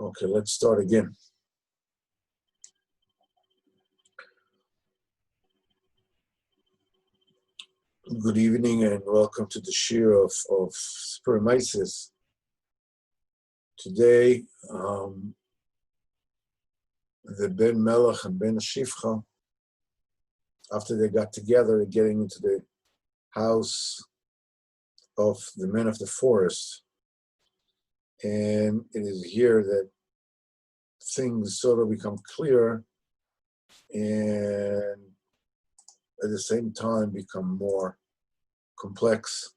Okay, let's start again. Good evening and welcome to the shir of Sipurey Maasios. Today, the Ben Melech and Ben Shifcha, after they got together, are getting into the house of the men of the forest. And it is here that things sort of become clear and at the same time become more complex.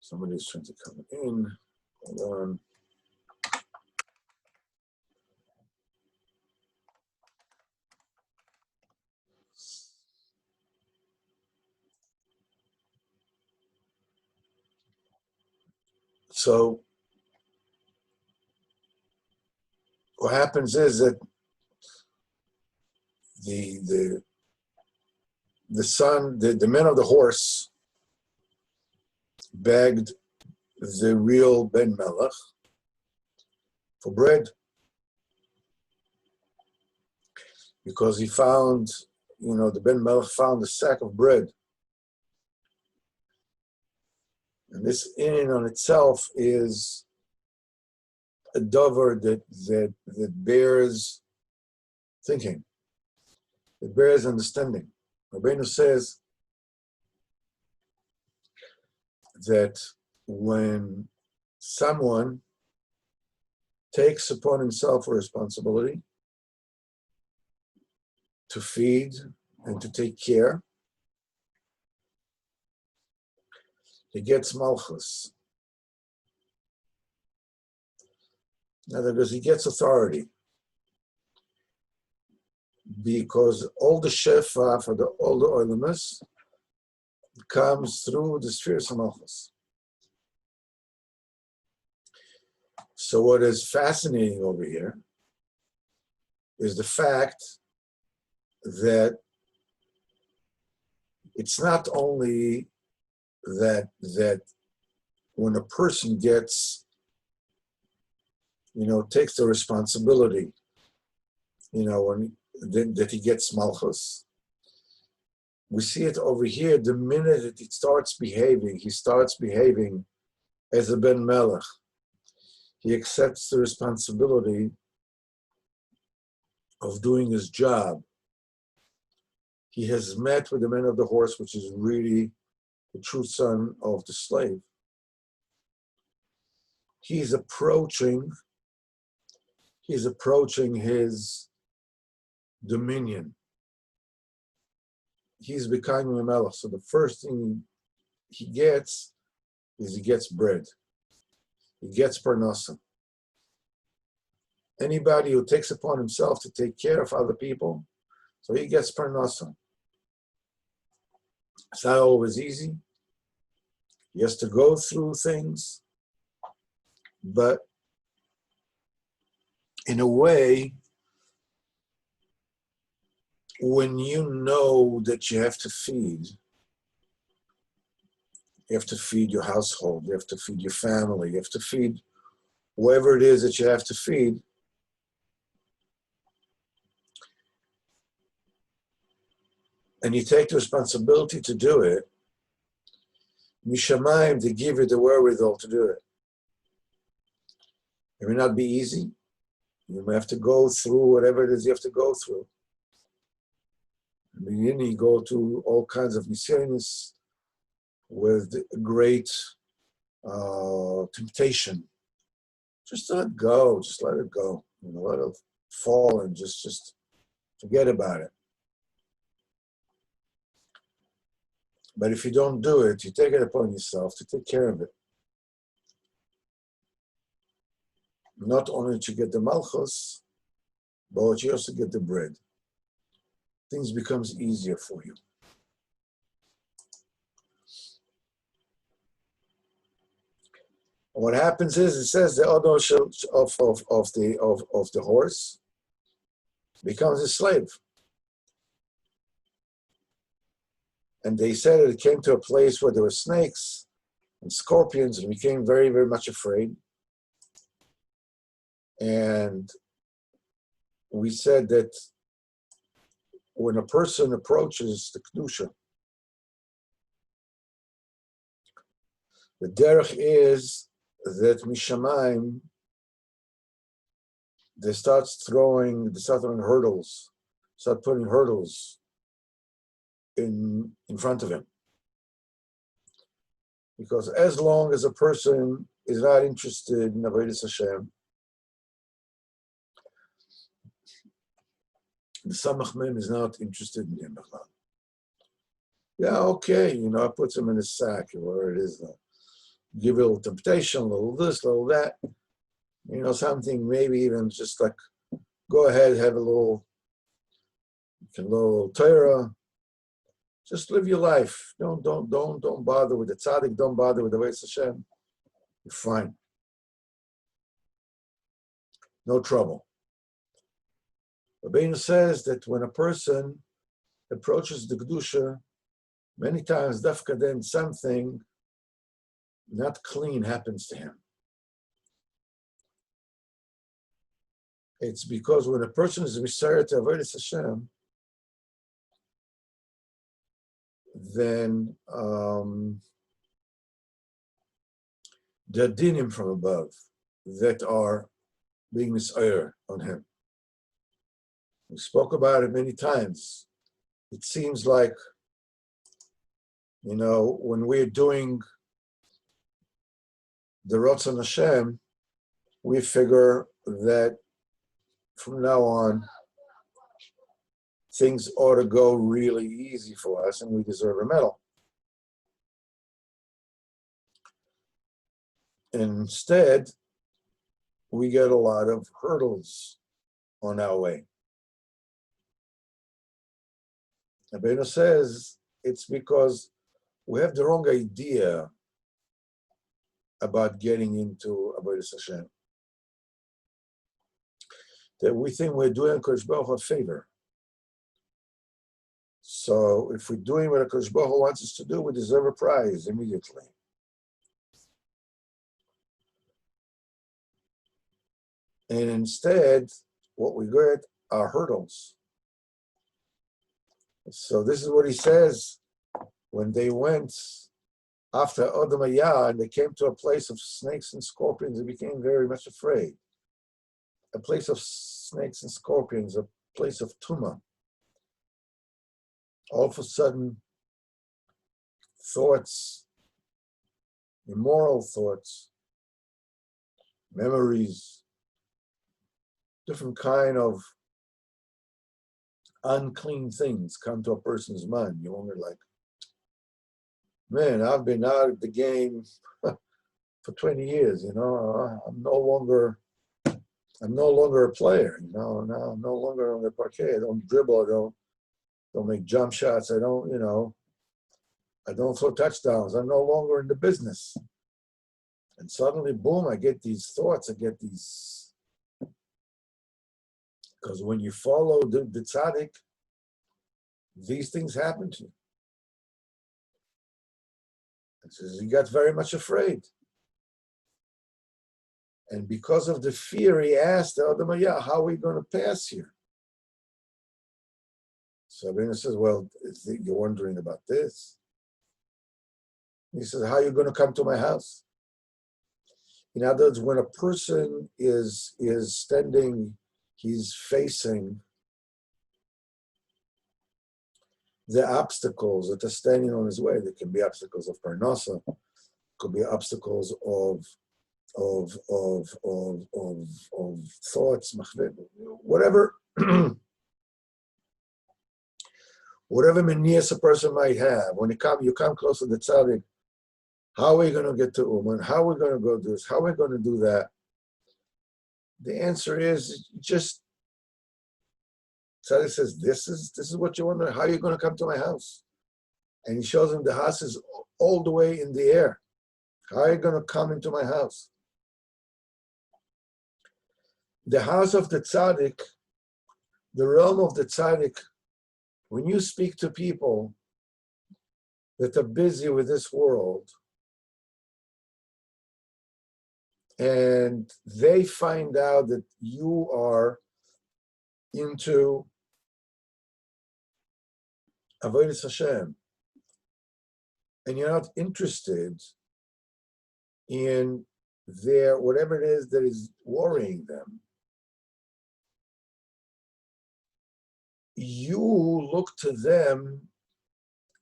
Somebody's trying to come in. Hold on. So what happens is that the son, the men of the horse begged the real Ben Melech for bread because he found, the Ben Melech found a sack of bread. And this in and on itself is a dover that bears thinking, it bears understanding. Rabbeinu says that when someone takes upon himself a responsibility to feed and to take care, he gets malchus. In other words, he gets authority. Because all the shefa for all the oilimus comes through the spheres of malchus. So what is fascinating over here is the fact that it's not only that when a person gets, takes the responsibility, that he gets malchus. We see it over here. The minute that he starts behaving as a Ben Melech. He accepts the responsibility of doing his job. He has met with the men of the horse, which is really the true son of the slave. He's approaching his dominion. He's becoming a melech. So the first thing he gets is he gets bread. He gets parnasa. Anybody who takes upon himself to take care of other people, so he gets parnasa. It's not always easy. He has to go through things, but in a way, when you know that you have to feed your household, you have to feed your family, you have to feed whoever it is that you have to feed, and you take the responsibility to do it, Mishamayim, they give you the wherewithal to do it. It may not be easy. You may have to go through whatever it is you have to go through. In the beginning, you go to all kinds of nisyonos with great temptation. Just let it go. Just let it go. Let it fall and just forget about it. But if you don't do it, you take it upon yourself to take care of it. Not only to get the malchus, but you also get the bread. Things becomes easier for you. What happens is, it says the owner of the horse becomes a slave. And they said it came to a place where there were snakes and scorpions, and became very, very much afraid. And we said that when a person approaches the Kedusha, the derech is that Mishamayim, they start throwing hurdles, start putting hurdles in front of him. Because as long as a person is not interested in Avodas Hashem, the Samach Mem is not interested in him. Yeah, okay, I put him in a sack, or whatever it is. Give a little temptation, a little this, a little that. Something maybe even just like, go ahead, have a little Torah. Just live your life. Don't bother with the tzaddik. Don't bother with the Avodas Hashem. You're fine. No trouble. Rabbeinu says that when a person approaches the Kedusha, many times, dafka then something not clean happens to him. It's because when a person is Messiah to Avodas Hashem, then the dinim from above that are being Messiah on him. We spoke about it many times. It seems like, when we're doing the Ratzon Hashem, we figure that from now on, things ought to go really easy for us and we deserve a medal. And instead, we get a lot of hurdles on our way. Rabbeinu says it's because we have the wrong idea about getting into Avodas Hashem. That we think we're doing Kodesh Baruch Hu a favor. So if we're doing what Kodesh Baruch Hu wants us to do, we deserve a prize immediately. And instead, what we get are hurdles. So this is what he says when they went after Adam Hayah and they came to a place of snakes and scorpions, they became very much afraid. A place of snakes and scorpions, a place of tumah. All of a sudden, thoughts, immoral thoughts, memories, different kind of unclean things come to a person's mind. You wonder, like, man, I've been out of the game for 20 years, I'm no longer a player, now I'm no longer on the parquet. I don't dribble, I don't make jump shots, I don't throw touchdowns. I'm no longer in the business. And suddenly, boom, I get these thoughts, because when you follow the tzaddik, these things happen to you. It says he got very much afraid. And because of the fear, he asked the Adam Hayah, how are we going to pass here? So Rabbeinu says, well, you're wondering about this? He says, how are you going to come to my house? In other words, when a person is standing, he's facing the obstacles that are standing on his way. There can be obstacles of parnasa, could be obstacles of thoughts, whatever, whatever manias a person might have. When you come close to the tzaddik, how are we going to get to Uman? How are we going to go do this? How are we going to do that? The answer is just, tzaddik says, this is what you want. How are you going to come to my house? And he shows him the house is all the way in the air. How are you going to come into my house? The house of the tzaddik, the realm of the tzaddik, when you speak to people that are busy with this world, and they find out that you are into Avodas Hashem, and you're not interested in their whatever it is that is worrying them, you look to them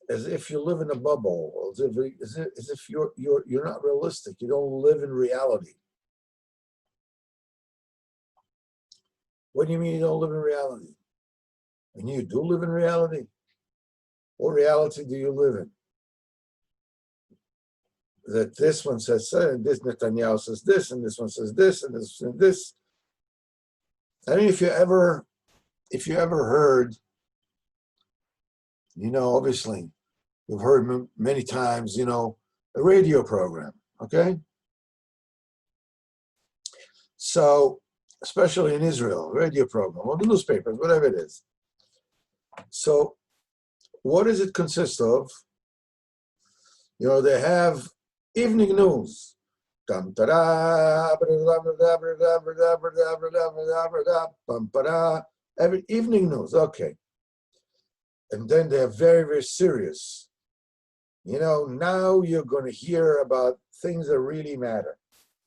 as if you live in a bubble, as if you're not realistic. You don't live in reality. What do you mean you don't live in reality? And you do live in reality. What reality do you live in? That this one says, and this Netanyahu says this, and this one says this, and this and this. I mean, if you ever heard, obviously, you've heard many times, a radio program, okay? So, especially in Israel, a radio program, or the newspapers, whatever it is. So, what does it consist of? They have evening news. Every evening news, okay. And then they're very, very serious. Now you're going to hear about things that really matter.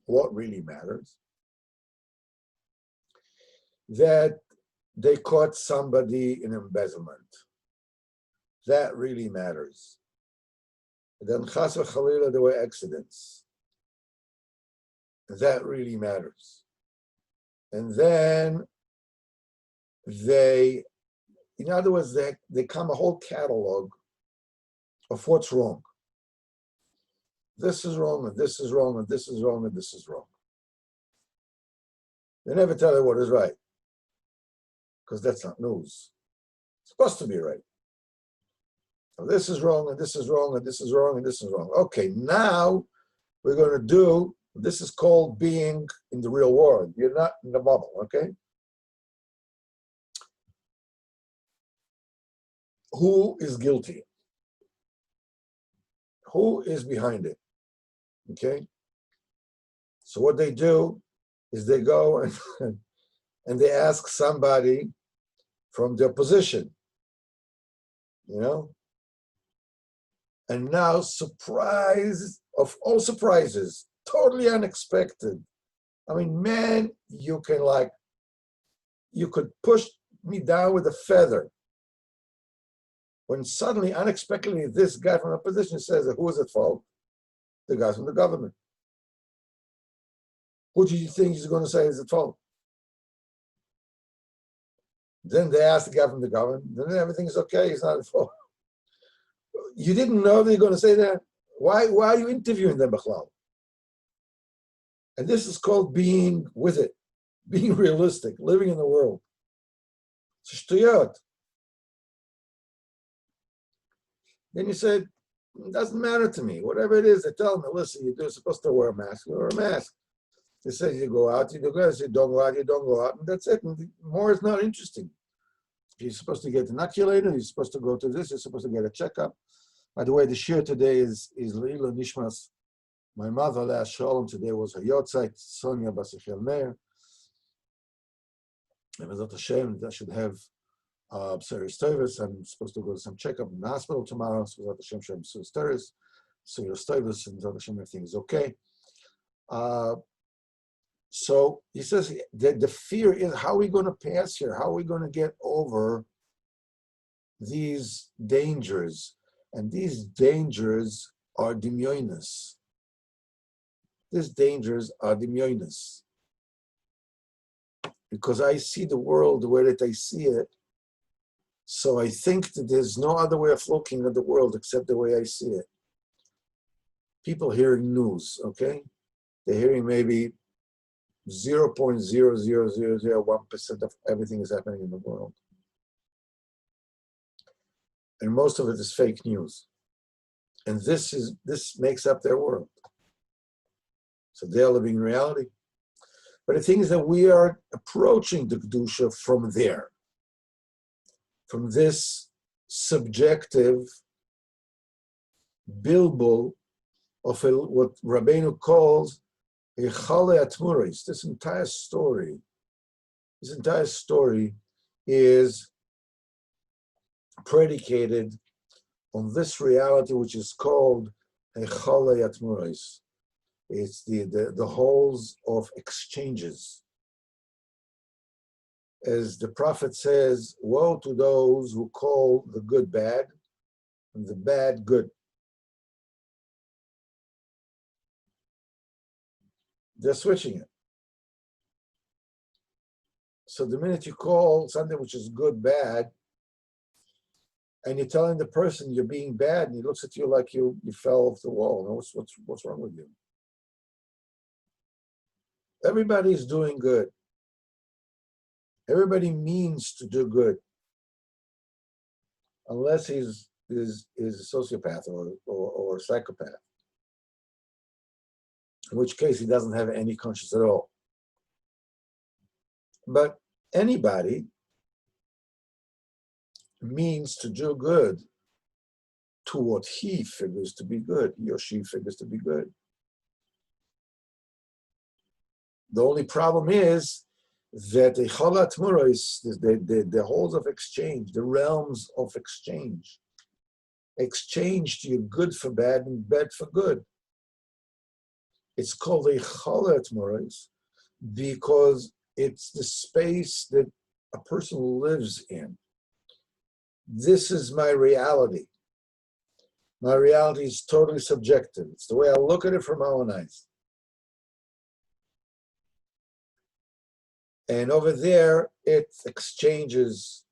What really matters? That they caught somebody in embezzlement. That really matters. Then chas v'chalila, there were accidents. That really matters. And then in other words, they come a whole catalog of what's wrong. This is wrong, and this is wrong, and this is wrong, and this is wrong. They never tell you what is right, because that's not news. It's supposed to be right. So this is wrong, and this is wrong, and this is wrong, and this is wrong. Okay, now we're going to do, this is called being in the real world. You're not in the bubble, okay? Who is guilty? Who is behind it? Okay? So what they do is they go and they ask somebody from the opposition, And now, surprise of all surprises, totally unexpected. I mean, man, you could push me down with a feather. When suddenly, unexpectedly, this guy from the opposition says, who is at fault? The guy from the government. Who do you think he's going to say is at fault? Then they ask the guy from the government, then everything is okay, he's not at fault. You didn't know they're going to say that? Why are you interviewing them, Bachlal? And this is called being with it, being realistic, living in the world. It's a shtuyot. Then you said, it doesn't matter to me. Whatever it is, they tell me, listen, you're supposed to wear a mask, you wear a mask. They say you go out, you don't go out, you don't go out, you don't go out, and that's it. And more is not interesting. You're supposed to get inoculated, you're supposed to go to this, you're supposed to get a checkup. By the way, the shir today is Leila Nishmas. My mother, last shalom, today was her yotzeit, Sonia Basichel Meir. And Bezat Hashem, that should have serious service. I'm supposed to go to some checkup in the hospital tomorrow. So Bezat Hashem should have serious service, and Bezat Hashem, everything is okay. So he says the fear is, how are we going to pass here? How are we going to get over these dangers? And these dangers are dimyonis. These dangers are dimyonis. Because I see the world the way that I see it, so I think that there's no other way of looking at the world except the way I see it. People hearing news, okay? They're hearing maybe 0.00001% of everything is happening in the world. And most of it is fake news. And this makes up their world. So they're living in reality. But the thing is that we are approaching the Kedusha from there, from this subjective bilbul of what Rabbeinu calls a chale atmuris. This entire story is predicated on this reality, which is called a chale atmuris. It's the holes of exchanges. As the prophet says, woe to those who call the good bad and the bad good. They're switching it. So the minute you call something which is good bad, and you're telling the person you're being bad, and he looks at you like you fell off the wall. No, what's wrong with you? Everybody's doing good. Everybody means to do good, unless he's a sociopath or a psychopath, in which case he doesn't have any conscience at all. But anybody means to do good to what he figures to be good, he or she figures to be good. The only problem is that the chalat muros, the holes of exchange, the realms of exchange, exchanged you good for bad and bad for good. It's called a chalat muros because it's the space that a person lives in. This is my reality. My reality is totally subjective. It's the way I look at it from my own eyes. And over there, it exchanges,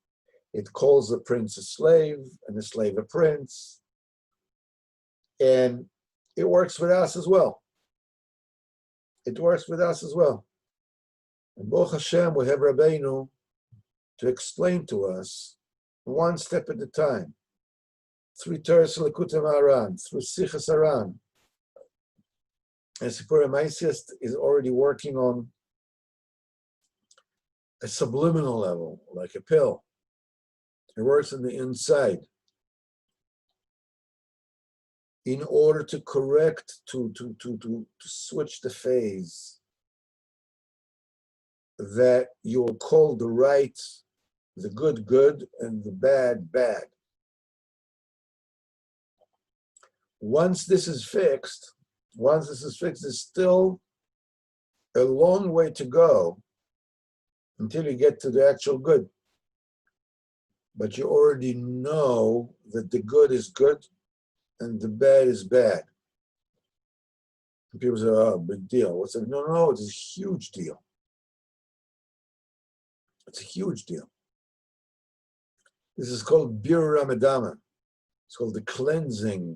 it calls the prince a slave and the slave a prince. And it works with us as well. It works with us as well. And Baruch Hashem, we have Rabbeinu to explain to us one step at a time, through Teres Lekutim Aran, through Sichas Aran. And Sipurey Maasios is already working on a subliminal level, like a pill. It works on the inside in order to correct, to switch the phase that you will call the right, the good, good, and the bad, bad. Once this is fixed, there's still a long way to go until you get to the actual good. But you already know that the good is good and the bad is bad. And people say, oh, big deal. What's it? No, it's a huge deal. It's a huge deal. This is called Bir Ramadama. It's called the cleansing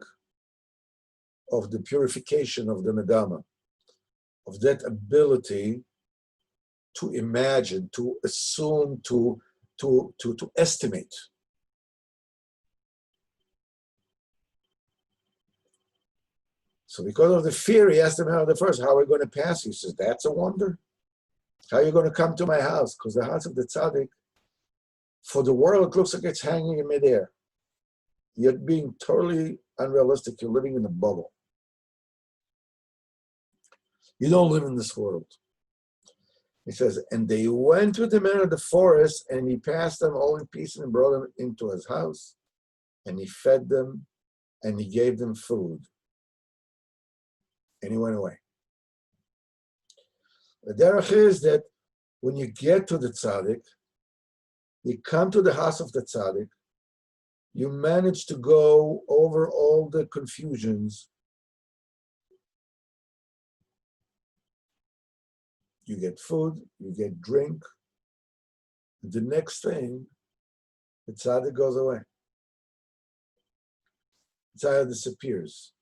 of the purification of the Madama, of that ability to imagine, to assume, to estimate. So because of the fear, he asked him how the first, how are we going to pass? He says, that's a wonder. How are you going to come to my house? Because the house of the tzaddik, for the world, it looks like it's hanging in midair. You're being totally unrealistic. You're living in a bubble. You don't live in this world. He says, and they went with the men of the forest, and he passed them all in peace and brought them into his house, and he fed them, and he gave them food. And he went away. The derech is that when you get to the tzaddik, you come to the house of the tzaddik, you manage to go over all the confusions. You get food, you get drink. The next thing, the tzaddik goes away. The tzaddik disappears.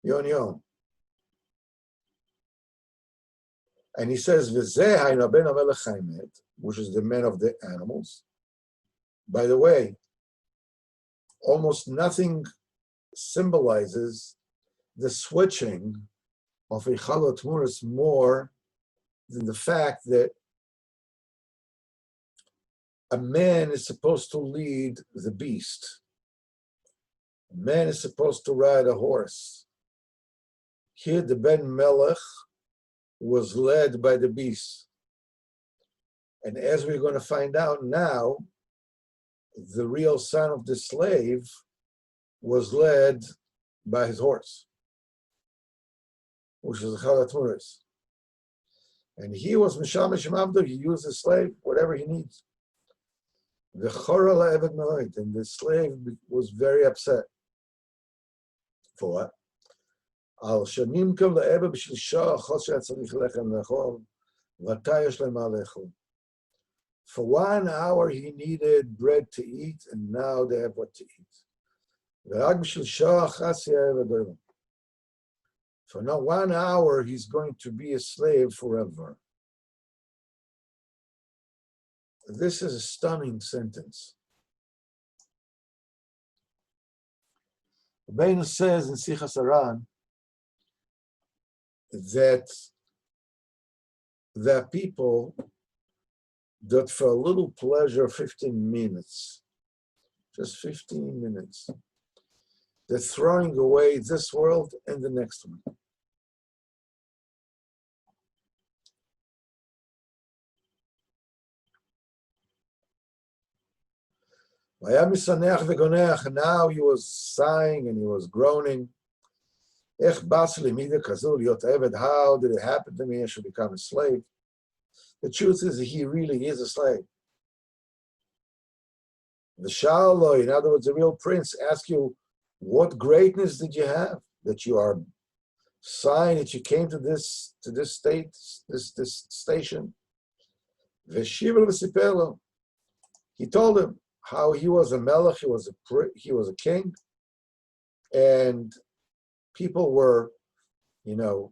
You're on your own. And he says, which is the men of the animals. By the way, almost nothing symbolizes the switching of a Chalot Muris more than the fact that a man is supposed to lead the beast. A man is supposed to ride a horse. Here the Ben Melech was led by the beast. And as we're going to find out now, the real son of the slave was led by his horse, which is a Chalot Muris. And he was Mishamash Mavdo, he used the slave, whatever he needs. The Chora La'eved Ma'od, and the slave was very upset. For what? Al Shanimkem La'eved B'shil Shah Chos Yatzarich Lechem Lechol V'ata Yesh Lema Lechol. For 1 hour he needed bread to eat, and now they have what to eat. V'rag B'shil Shah Chas Ya'eved Olam. For now 1 hour he's going to be a slave forever. This is a stunning sentence. Rabbeinu says in Sichas Aran that there are people that for a little pleasure, 15 minutes, just 15 minutes, they're throwing away this world and the next one. Now he was sighing and he was groaning. How did it happen to me? I should become a slave. The truth is that he really is a slave. The Shaloi, in other words, the real prince, asks you, what greatness did you have that you are sighing that you came to this state, this station? He told him how he was a melech, he was a king, and people were,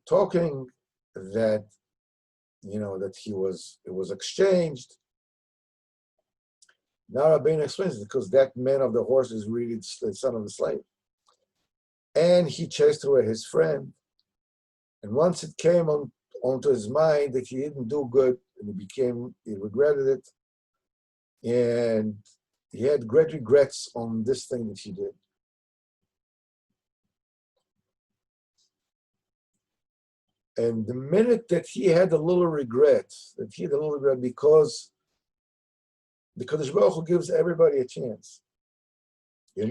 talking that, that it was exchanged. Now Rabbeinu explains it because that man of the horse is really the son of the slave. And he chased away his friend. And once it came onto his mind that he didn't do good, and he regretted it. And he had great regrets on this thing that he did. And the minute that he had a little regret, because the Kadosh Baruch Hu gives everybody a chance. There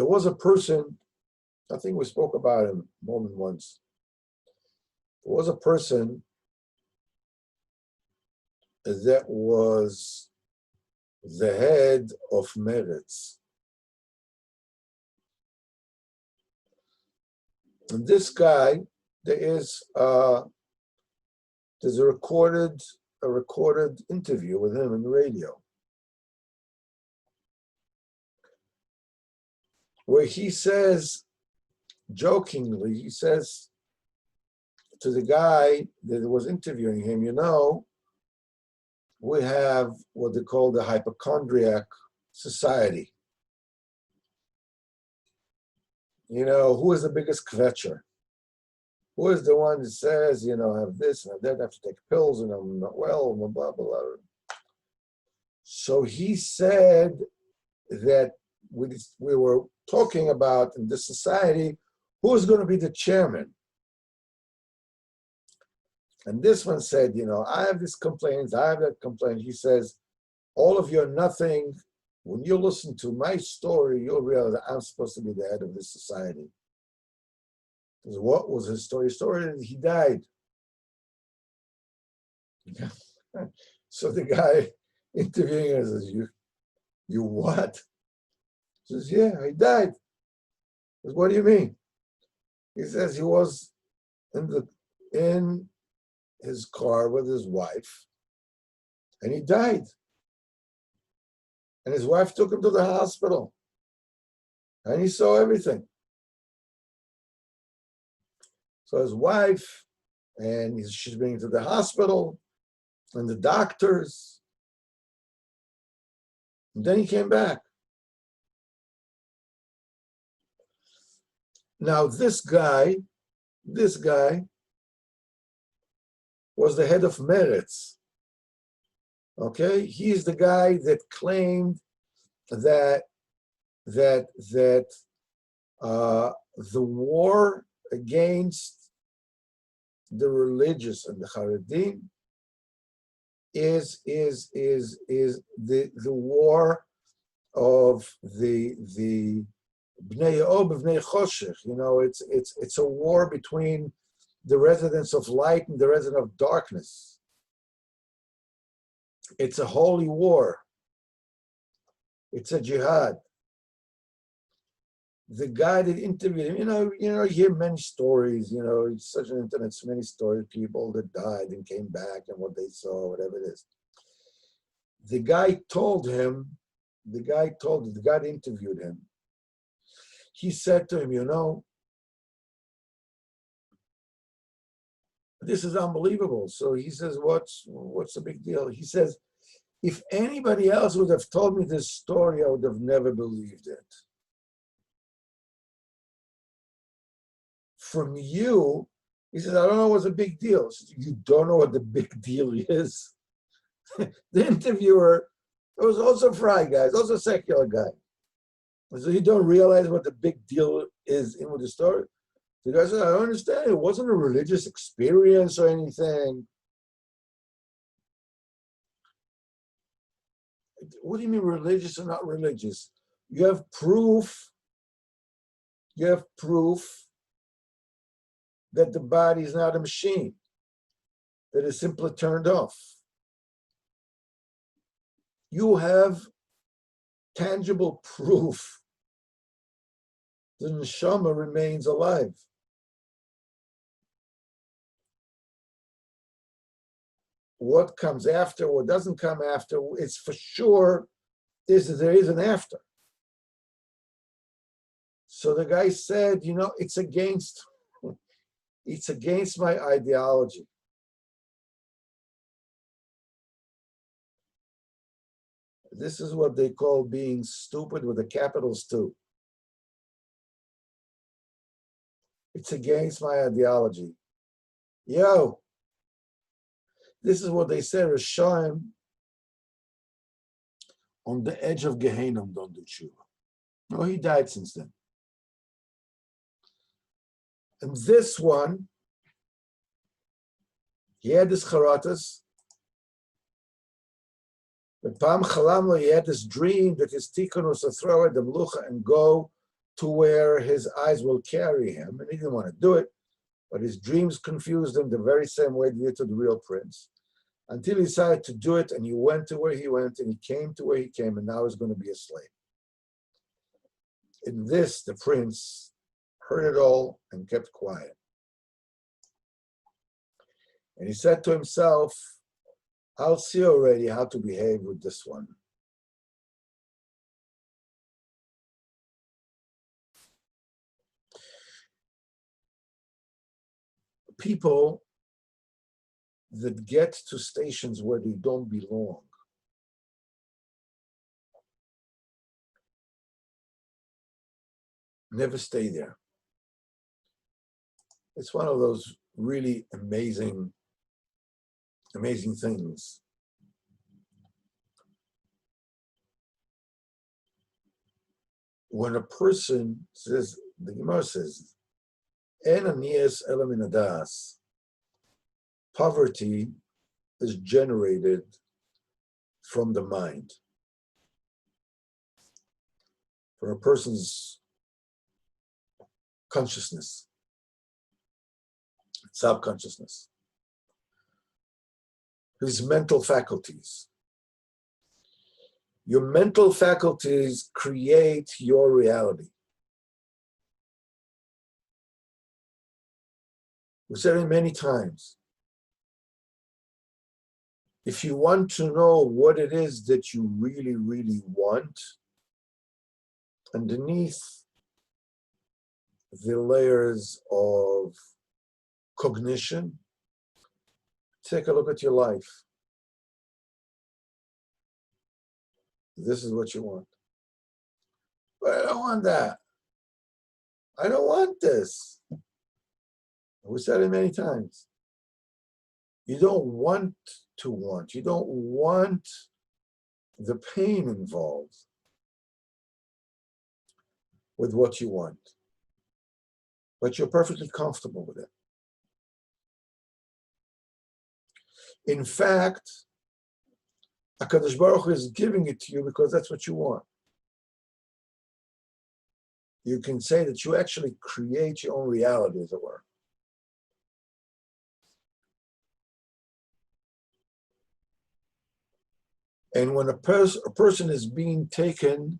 was a person, I think we spoke about him more than once. There was a person that was the head of Meretz. And this guy, there's a recorded interview with him in the radio, where he says, jokingly, he says to the guy that was interviewing him, we have what they call the hypochondriac society. Who is the biggest kvetcher? Who is the one that says, I have this and that, I have to take pills and I'm not well, blah, blah, blah. So he said that we were talking about in this society, who is going to be the chairman? And this one said, I have this complaint, I have that complaint. He says, all of you are nothing. When you listen to my story, you'll realize that I'm supposed to be the head of this society. Because what was his story? His story is he died. So the guy interviewing him says, you what? He says, yeah, I died. He says, what do you mean? He says he was in his car with his wife, and he died. And his wife took him to the hospital, and he saw everything. So his wife, and she's being to the hospital, and the doctors, and then he came back. Now this guy was the head of Meretz. Okay, he's the guy that claimed that the war against the religious and the Haredim is the war of the Bnei Ob, Bnei Choshech. You know, it's a war between the residents of light and the residents of darkness. It's a holy war. It's a jihad. The guy that interviewed him, you hear many stories, it's such an internet, so many stories, people that died and came back and what they saw, whatever it is. The guy that interviewed him, he said to him, this is unbelievable. So he says, what's the big deal? He says, if anybody else would have told me this story, I would have never believed it. From you, he says, I don't know what's a big deal. Says, you don't know what the big deal is? The interviewer, it was also a fry guy, it's also a secular guy. So you don't realize what the big deal is in with the story? The guy said, I don't understand. It wasn't a religious experience or anything. What do you mean religious or not religious? You have proof that the body is not a machine, that is simply turned off. You have tangible proof the neshama remains alive. What comes after, what doesn't come after, it's for sure there is an after. So the guy said, it's against my ideology. This is what they call being stupid with the capitals too. It's against my ideology. This is what they say, Rishaim on the edge of Gehenna don't do tshuva. No, he died since then. And this one, he had this charatas. But Pam Chalamlo, he had this dream that his tikkun was to throw at the mlucha and go to where his eyes will carry him. And he didn't want to do it, but his dreams confused him the very same way they did to the real prince. Until he decided to do it, and he went to where he went, and he came to where he came, and now he's going to be a slave. In this, the prince heard it all and kept quiet. And he said to himself, I'll see already how to behave with this one. People that get to stations where they don't belong never stay there. It's one of those really amazing things. When a person says, the Gemara says, En anias ela min hadas, poverty is generated from the mind. For a person's consciousness, subconsciousness, his mental faculties. Your mental faculties create your reality. We've said it many times. If you want to know what it is that you really, really want, underneath the layers of cognition, take a look at your life. This is what you want. But I don't want that. I don't want this. We said it many times. You don't want to want. You don't want the pain involved with what you want. But you're perfectly comfortable with it. In fact, HaKadosh Baruch Hu is giving it to you because that's what you want. You can say that you actually create your own reality, as it were. And when a person is being taken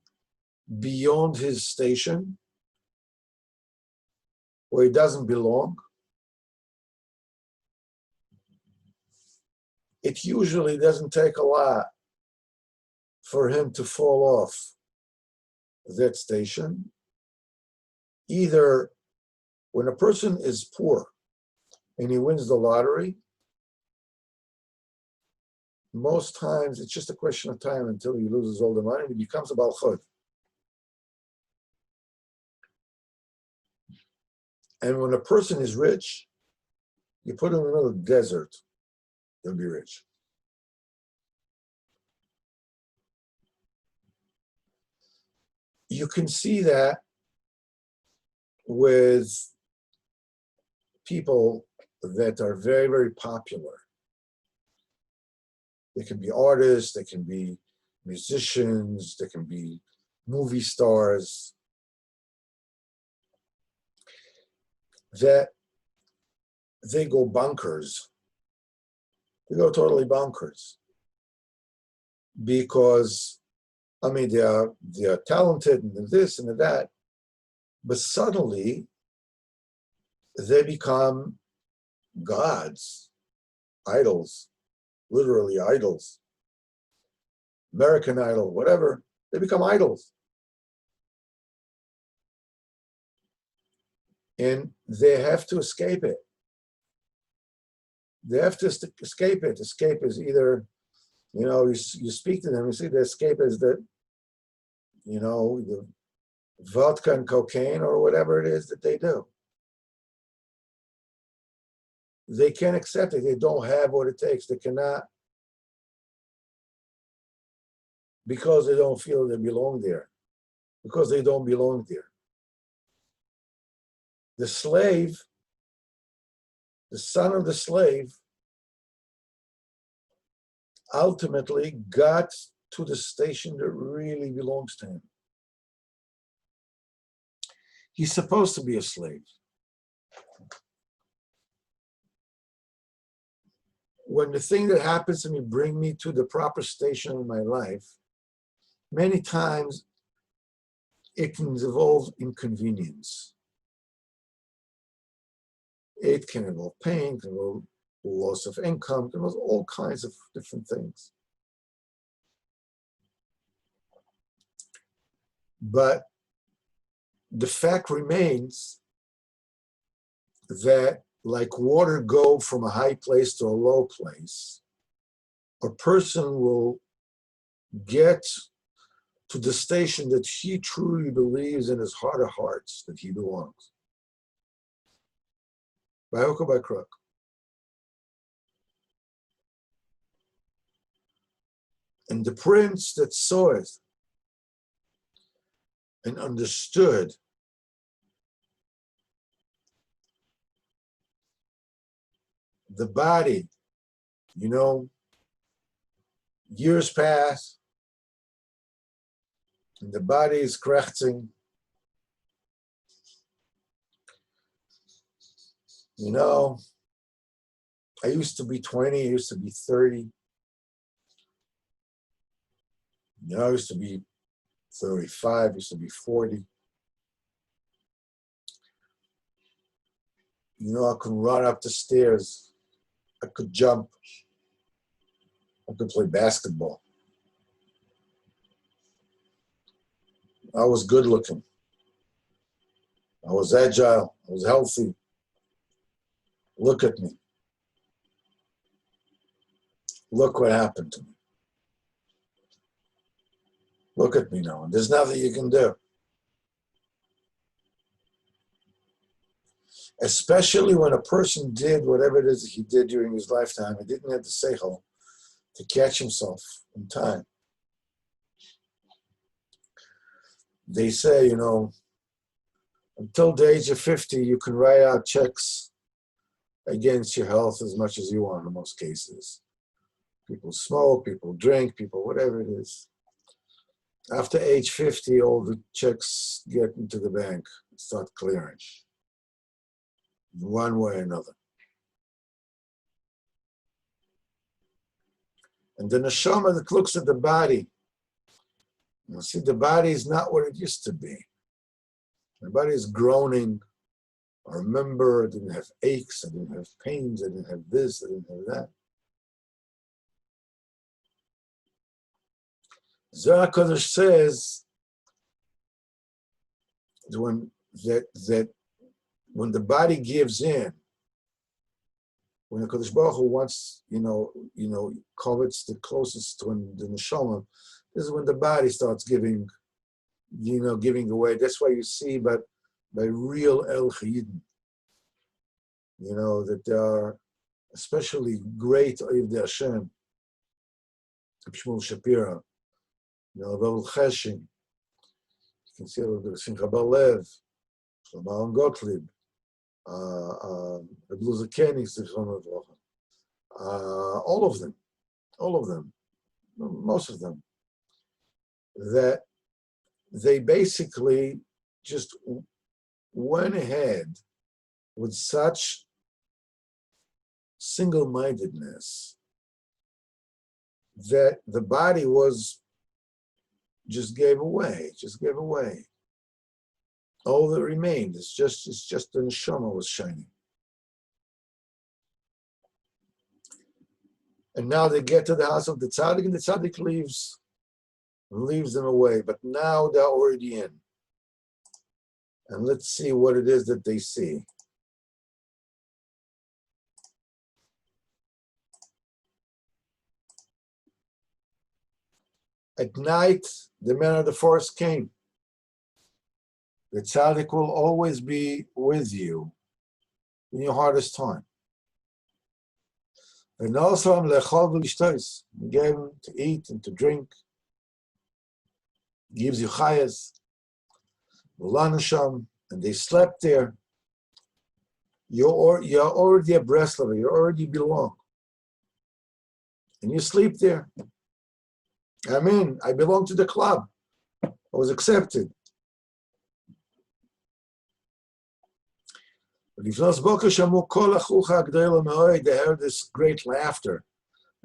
beyond his station, where he doesn't belong, it usually doesn't take a lot for him to fall off that station. Either when a person is poor and he wins the lottery, most times it's just a question of time until he loses all the money and he becomes a Baal Chod. And when a person is rich, you put him in the middle of the desert, he'll be rich. You can see that with people that are very, very popular. They can be artists, they can be musicians, they can be movie stars, that they go bonkers. They go totally bonkers. Because, I mean, they are talented and this and that, but suddenly they become gods, idols, literally idols. American Idol, whatever, they become idols. And they have to escape it. They have to escape it. Escape is either, you speak to them, you see the escape is that, the vodka and cocaine or whatever it is that they do. They can't accept it. They don't have what it takes. They cannot, because they don't feel they belong there, because they don't belong there. The slave, the son of the slave, ultimately got to the station that really belongs to him. He's supposed to be a slave. When the thing that happens to me bring me to the proper station in my life, many times it can involve inconvenience. It can involve pain, it can involve loss of income, it can involve all kinds of different things. But the fact remains that like water go from a high place to a low place, a person will get to the station that he truly believes in his heart of hearts that he belongs. By hook or by crook. And the prince that saw it and understood the body, years pass, and the body is krechting. I used to be 20, I used to be 30. I used to be 35, I used to be 40. I could run up the stairs. I could jump. I could play basketball. I was good looking. I was agile. I was healthy. Look at me. Look what happened to me. Look at me now. There's nothing you can do. Especially when a person did whatever it is that he did during his lifetime, he didn't have the seichel to catch himself in time. They say, you know, until the age of 50, you can write out checks against your health as much as you want in most cases. People smoke, people drink, people whatever it is. After age 50, all the checks get into the bank and start clearing, one way or another. And the neshama that looks at the body, you see, the body is not what it used to be. The body is groaning. I remember I didn't have aches, I didn't have pains, I didn't have this, I didn't have that. Zohar HaKadosh says that when the body gives in, when the Kadosh Baruch Hu wants, covets the closest to the neshama, this is when the body starts giving away. That's why you see, but by real El Chayidin, that there are especially great Oivdei Hashem, Shmuel Shapira, Rav Cheshin, you can see the Simcha Bar Lev, Shlomo Gottlieb, the Blue Zakenis, all of them, most of them, that they basically just went ahead with such single-mindedness that the body just gave away. All that remained is just the neshama was shining. And now they get to the house of the tzaddik, and the tzaddik leaves them away. But now they're already in. And let's see what it is that they see. At night, the man of the forest came. The tzaddik will always be with you in your hardest time. And also, he gave him to eat and to drink. He gives you chayas, and they slept there. You're already a Breslover, you already belong. And you sleep there. I belong to the club. I was accepted. They heard this great laughter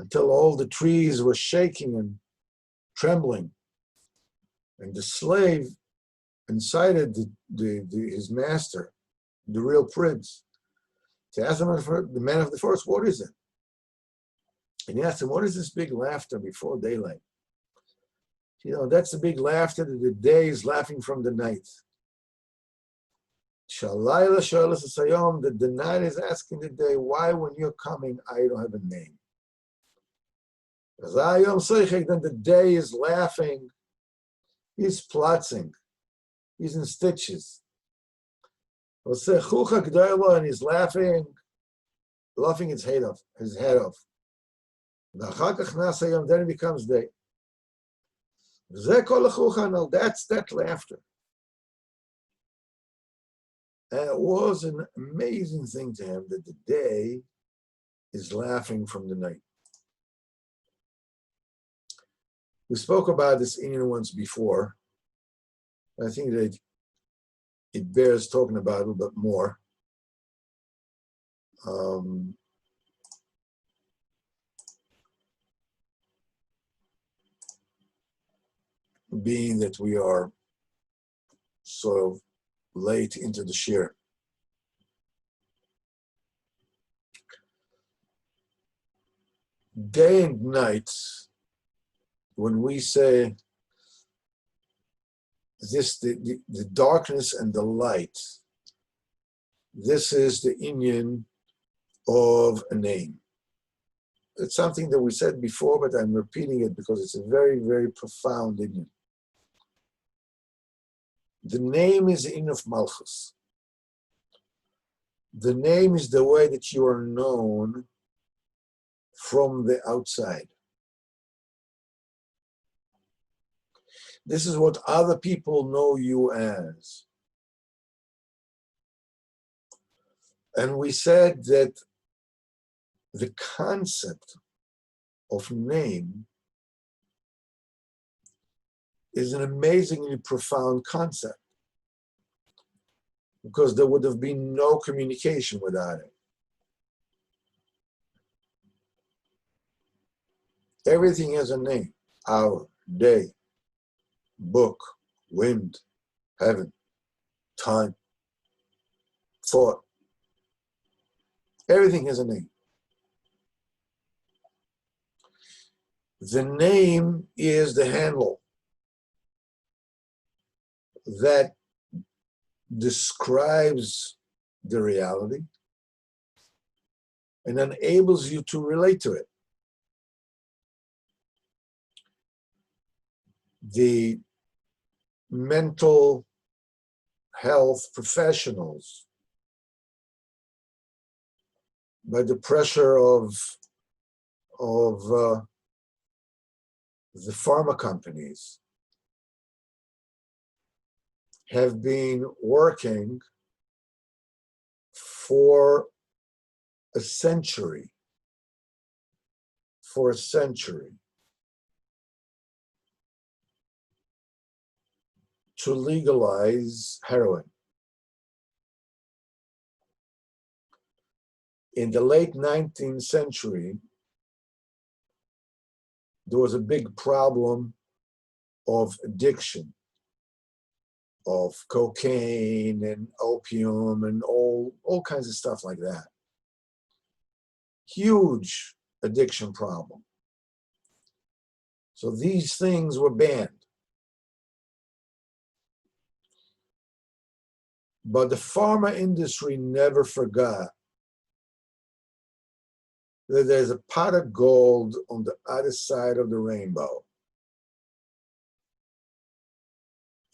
until all the trees were shaking and trembling. And the slave incited his master, the real prince, to ask him, the man of the forest, what is it? And he asked him, what is this big laughter before daylight? That's the big laughter that the day is laughing from the night. That the night is asking the day, why when you're coming, I don't have a name. Then the day is laughing, he's plotzing, he's in stitches. And he's laughing his head off. Then it becomes day. That's that laughter. And it was an amazing thing to him that the day is laughing from the night. We spoke about this Indian once before. I think that it bears talking about a little bit more. Being that we are sort of late into the shir. Day and night, when we say this, the darkness and the light, this is the inyan of a name. It's something that we said before, but I'm repeating it because it's a very, very profound inyan. The name is the inyan of Malchus. The name is the way that you are known from the outside. This is what other people know you as. And we said that the concept of name is an amazingly profound concept, because there would have been no communication without it. Everything has a name: hour, day, book, wind, heaven, time, thought. Everything has a name. The name is the handle that describes the reality and enables you to relate to it. The mental health professionals, by the pressure of the pharma companies, have been working for a century, to legalize heroin. In the late 19th century, there was a big problem of addiction, of cocaine and opium and all kinds of stuff like that. Huge addiction problem. So these things were banned. But the pharma industry never forgot that there's a pot of gold on the other side of the rainbow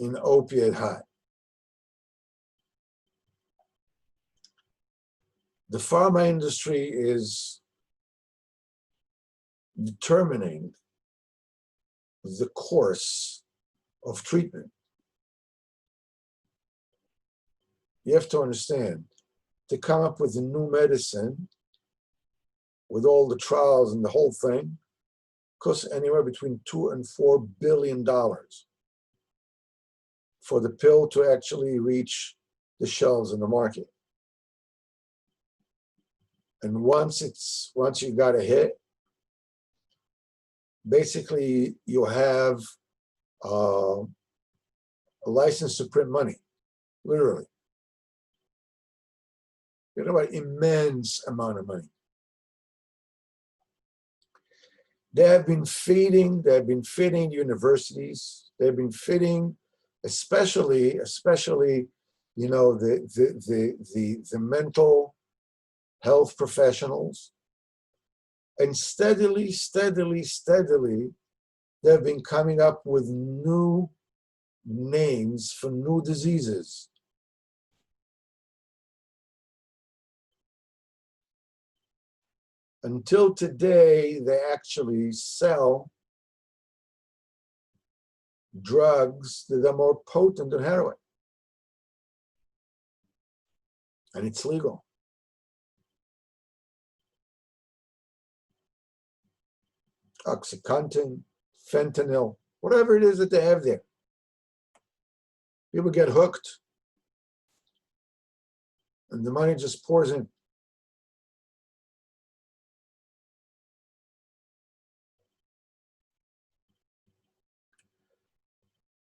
in opiate high. The pharma industry is determining the course of treatment. You have to understand, to come up with a new medicine with all the trials and the whole thing costs anywhere between $2 and $4 billion for the pill to actually reach the shelves in the market. And once you got a hit, basically you have a license to print money, literally. You know, about immense amount of money. They have been feeding universities, they've been feeding especially, you know, the mental health professionals. And steadily, they've been coming up with new names for new diseases. Until today, they actually sell drugs that are more potent than heroin. And it's legal. Oxycontin, fentanyl, whatever it is that they have there. People get hooked, and the money just pours in.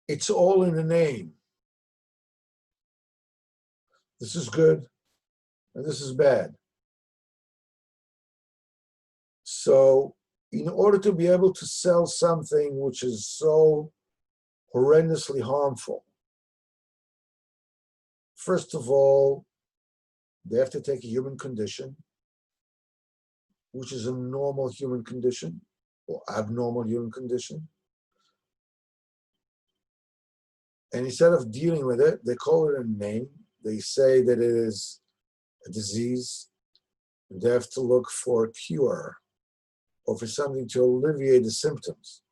It's all in the name. This is good, and this is bad. So, in order to be able to sell something which is so horrendously harmful, first of all, they have to take a human condition, which is a normal human condition or abnormal human condition. And instead of dealing with it, they call it a name. They say that it is a disease, and they have to look for a cure or for something to alleviate the symptoms.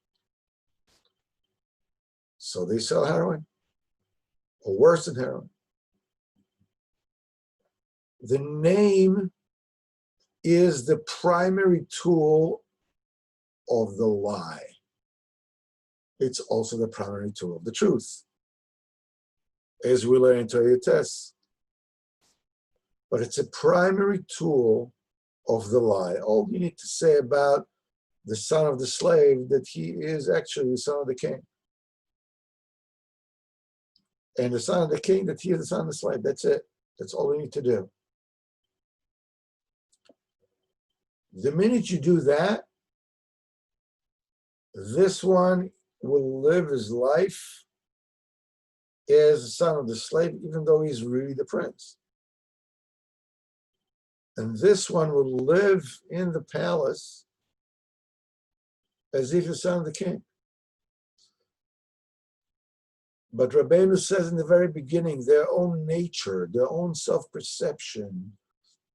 So they sell heroin, or worse than heroin. The name is the primary tool of the lie. It's also the primary tool of the truth, as we learn in Torah tests. But it's a primary tool of the lie. All you need to say about the son of the slave, that he is actually the son of the king. And the son of the king, that he is the son of the slave. That's it. That's all we need to do. The minute you do that, this one will live his life as the son of the slave, even though he's really the prince. And this one will live in the palace as if the son of the king. But Rabbeinu says in the very beginning, their own nature, their own self-perception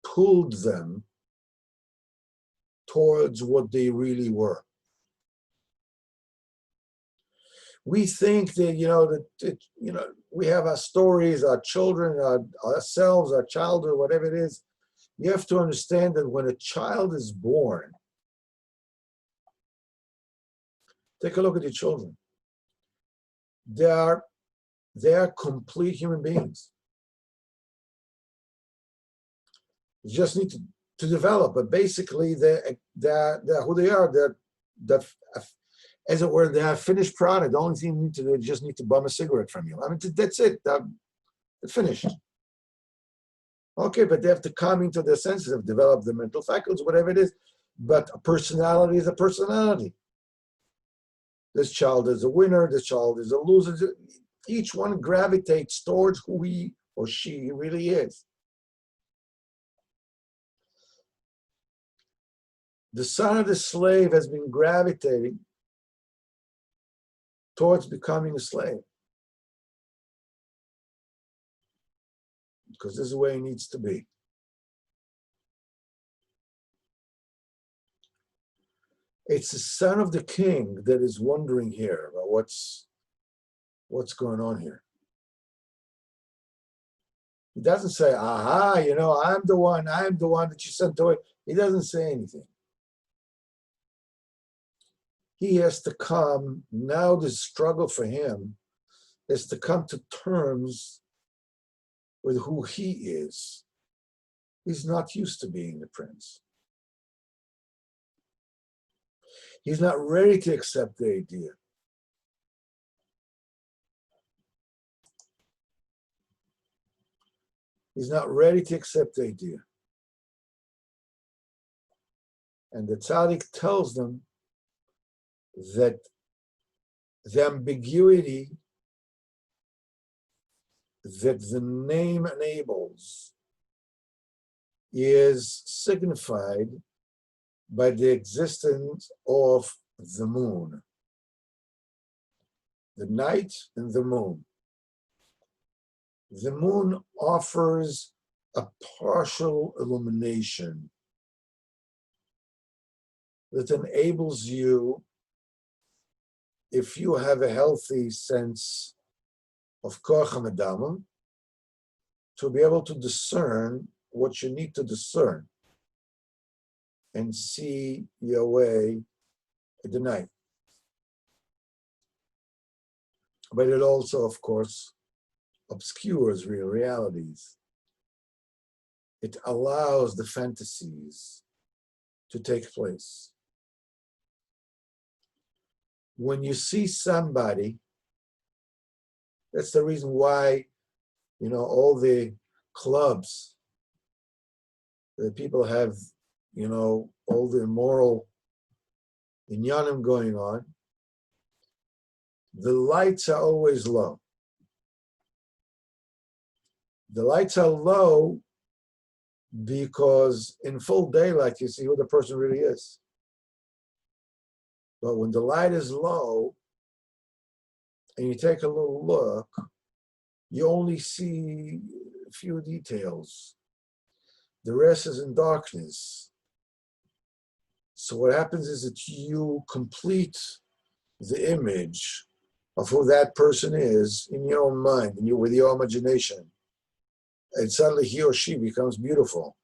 pulled them towards what they really were. We think that, we have our stories, our children, ourselves, our childhood, whatever it is. You have to understand that when a child is born, take a look at your children. They are complete human beings. You just need to develop, but basically they're who they are. They're, as it were, they're a finished product. The only thing you need to do is just need to bum a cigarette from you. I mean, that's it. They're finished. Okay, but they have to come into their senses, have developed the mental faculties, whatever it is. But a personality is a personality. This child is a winner. This child is a loser. Each one gravitates towards who he or she really is. The son of the slave has been gravitating towards becoming a slave, because this is where he needs to be. It's the son of the king that is wondering here about what's going on here. He doesn't say, aha, I'm the one that you sent away. He doesn't say anything. He has to come, now the struggle for him is to come to terms with who he is. He's not used to being the prince. He's not ready to accept the idea. He's not ready to accept the idea. And the tzaddik tells them that the ambiguity that the name enables is signified by the existence of the moon, the night and the moon. The moon offers a partial illumination that enables you, if you have a healthy sense of koach hamedama, to be able to discern what you need to discern and see your way at the night. But it also, of course, obscures real realities. It allows the fantasies to take place. When you see somebody, that's the reason why, all the clubs that people have, all the immoral inyanim going on, the lights are always low. The lights are low because in full daylight you see who the person really is. But when the light is low and you take a little look, you only see a few details. The rest is in darkness. So what happens is that you complete the image of who that person is in your own mind, and with your imagination. And suddenly he or she becomes beautiful.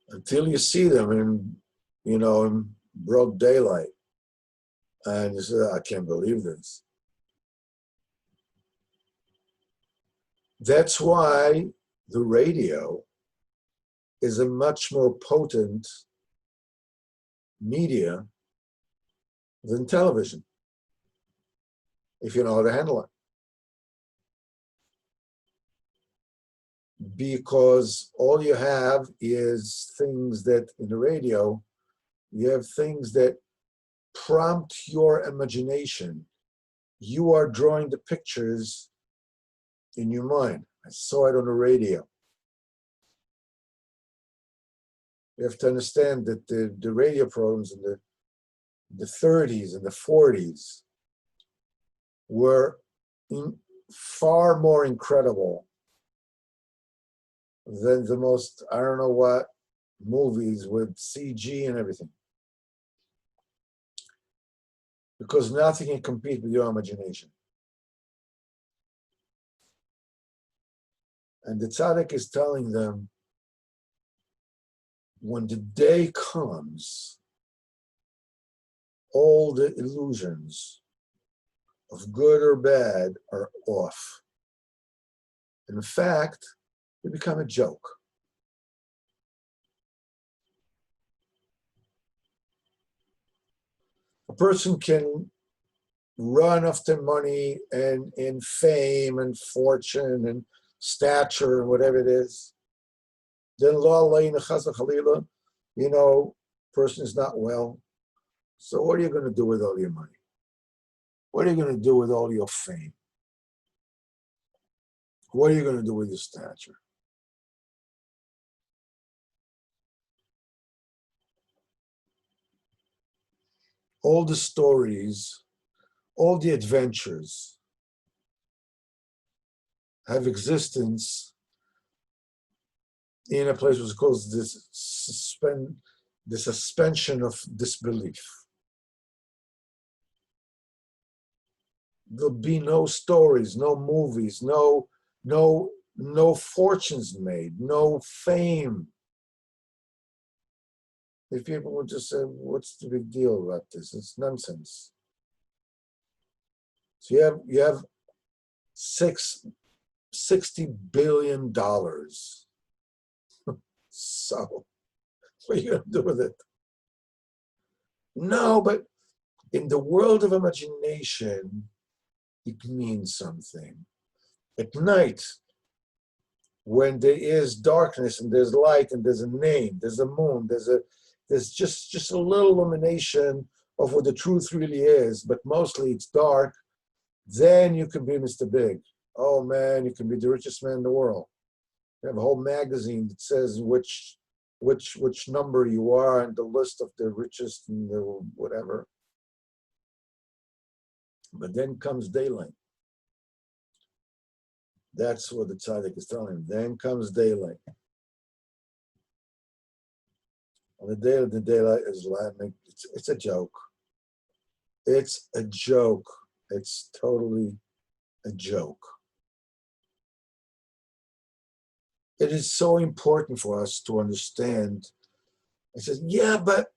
Until you see them in broad daylight. And you say, I can't believe this. That's why the radio is a much more potent media than television, if you know how to handle it. Because all you have is things that, in the radio, you have things that prompt your imagination. You are drawing the pictures in your mind. I saw it on the radio. You have to understand that the radio programs in the 30s and the 40s were far more incredible than the most, I don't know what, movies with CG and everything. Because nothing can compete with your imagination. And the tzaddik is telling them, when the day comes, all the illusions of good or bad are off. In fact, they become a joke. A person can run after money and in fame and fortune and stature and whatever it is. Then person is not well. So what are you going to do with all your money? What are you going to do with all your fame? What are you going to do with your stature? All the stories, all the adventures have existence in a place which is called the suspension of disbelief. There'll be no stories, no movies, no fortunes made, no fame. If people would just say, what's the big deal about this? It's nonsense. So you have $60 billion. So what are you going to do with it? No, but in the world of imagination, it means something. At night, when there is darkness and there's light and there's a name, there's a moon, there's just a little illumination of what the truth really is, but mostly it's dark, then you can be Mr. Big. Oh man, you can be the richest man in the world. You have a whole magazine that says which number you are and the list of the richest and the whatever. But then comes daylight. That's what the tzaddik is telling him. Then comes daylight. On the day of the daylight is laughing. It's a joke. It's a joke. It's totally a joke. It is so important for us to understand. It says, yeah, but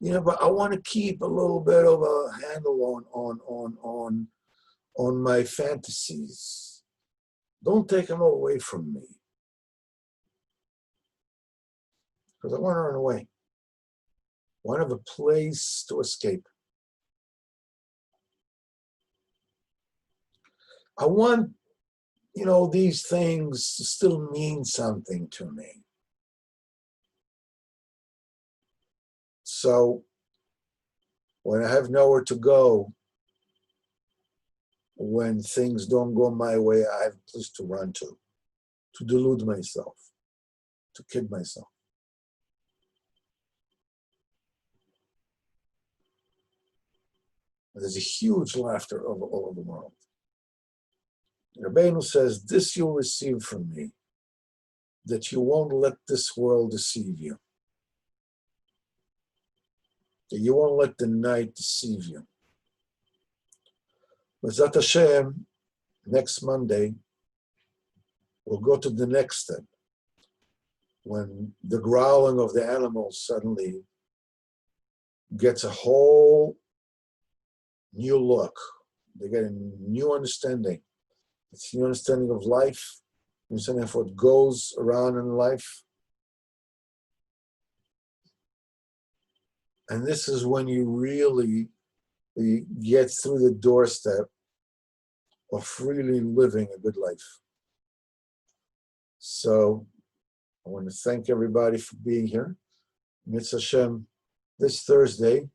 I want to keep a little bit of a handle on my fantasies. Don't take them away from me. Because I want to run away. I want to have a place to escape. I want, these things to still mean something to me. So when I have nowhere to go, when things don't go my way, I have a place to run to delude myself, to kid myself. There's a huge laughter all over the world. Rabbeinu says, this you'll receive from me. that you won't let this world deceive you. That you won't let the night deceive you. B'ezrat Hashem, next Monday, we'll go to the next step. When the growling of the animals suddenly gets a whole new look. They get a new understanding. It's a new understanding of life, understanding of what goes around in life. And this is when you really get through the doorstep of really living a good life. So I want to thank everybody for being here. Mitzvah Hashem, this Thursday,